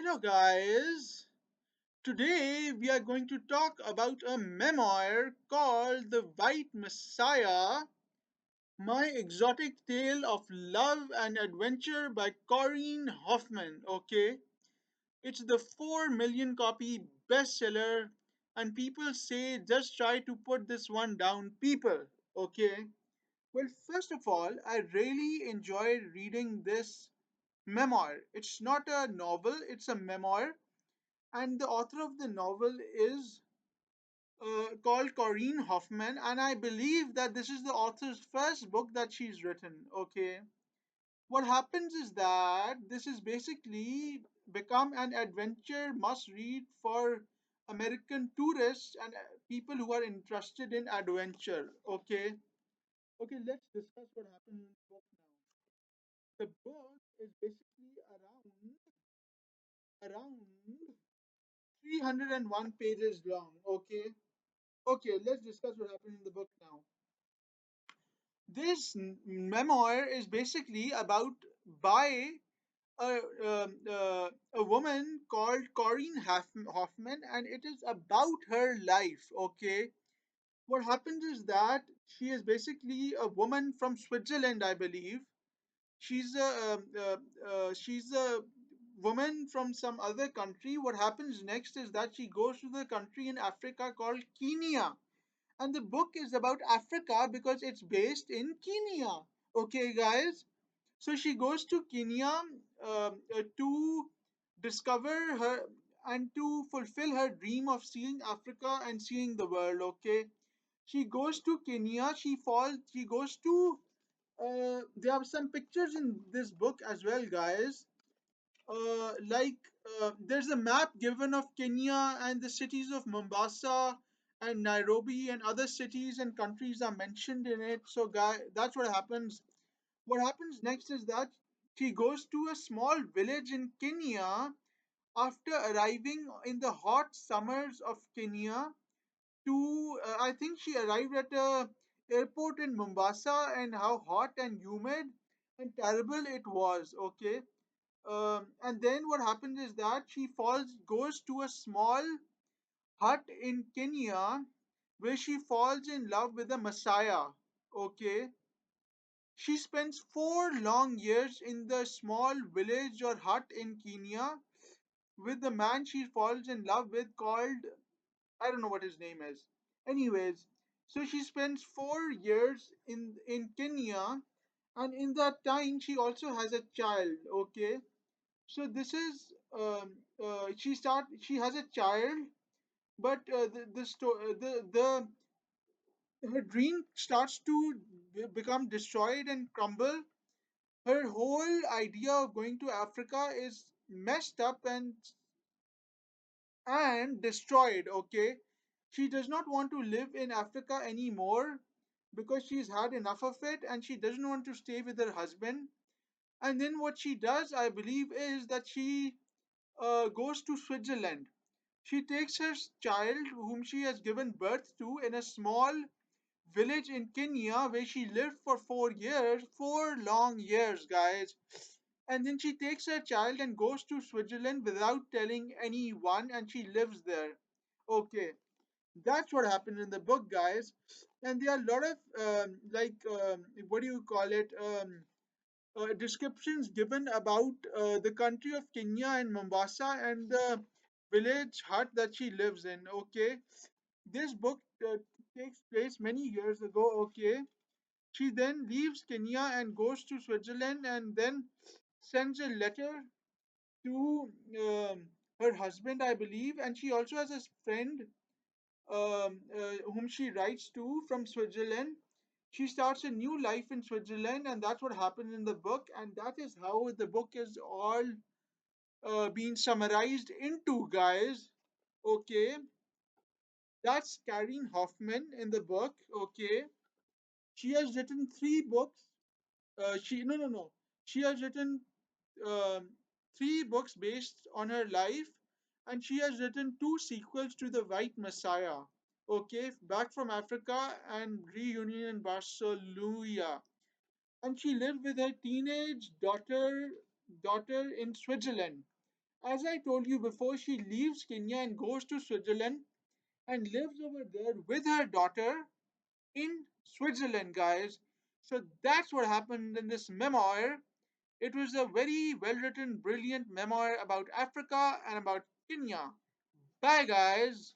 Hello, guys. Today we are going to talk about a memoir called The White Messiah, My Exotic Tale of Love and Adventure by Corinne Hofmann. Okay, it's the 4 million copy bestseller, and people say just try to put this one down, people. Okay, well, first of all, I really enjoyed reading this memoir. It's not a novel, it's a memoir, and the author of the novel is called Corinne Hofmann, and I believe that this is the author's first book that she's written. Okay, what happens is that this is basically become an adventure must read for American tourists and people who are interested in adventure. Okay, let's discuss what happened in the book now. The book is basically around 301 pages long. Okay, let's discuss what happened in the book now. This memoir is basically about by a woman called Corinne Hoffman, and it is about her life. Okay, what happens is that she is basically a woman from Switzerland, I believe. She's a woman from some other country. What happens next is that she goes to the country in Africa called Kenya, and the book is about Africa because it's based in Kenya. Okay, guys. So she goes to Kenya to discover her and to fulfill her dream of seeing Africa and seeing the world. Okay, she goes to Kenya. She goes to. There are some pictures in this book as well, guys. There's a map given of Kenya, and the cities of Mombasa and Nairobi and other cities and countries are mentioned in it. So, that's what happens. What happens next is that she goes to a small village in Kenya after arriving in the hot summers of Kenya. I think she arrived at a airport in Mombasa, and how hot and humid and terrible it was. Okay, and then what happens is that goes to a small hut in Kenya where she falls in love with a Messiah. Okay, she spends 4 long years in the small village or hut in Kenya with the man she falls in love with called, I don't know what his name is. Anyways, so she spends 4 years in Kenya, and in that time she also has a child. Okay, so this is she has a child, but her dream starts to become destroyed and crumble. Her whole idea of going to Africa is messed up and destroyed. Okay, she does not want to live in Africa anymore because she's had enough of it, and she doesn't want to stay with her husband. And then what she does, I believe, is that she goes to Switzerland. She takes her child, whom she has given birth to, in a small village in Kenya where she lived for 4 years, 4 long years, guys. And then she takes her child and goes to Switzerland without telling anyone, and she lives there. Okay, that's what happened in the book, guys. And there are a lot of what do you call it? Descriptions given about the country of Kenya and Mombasa and the village hut that she lives in. Okay, this book takes place many years ago. Okay, she then leaves Kenya and goes to Switzerland and then sends a letter to her husband, I believe, and she also has a friend whom she writes to from Switzerland. She starts a new life in Switzerland, and that's what happens in the book, and that is how the book is all being summarized into, guys. Okay, that's Karen Hoffman in the book. Okay, she has written 3 books. She no no no. She has written um, 3 books based on her life, and she has written 2 sequels to The White Messiah. Okay, Back from Africa and Reunion in Barcelona. And she lived with her teenage daughter in Switzerland. As I told you before, she leaves Kenya and goes to Switzerland and lives over there with her daughter in Switzerland, guys. So that's what happened in this memoir. It was a very well written, brilliant memoir about Africa and about Kenya. Bye, guys.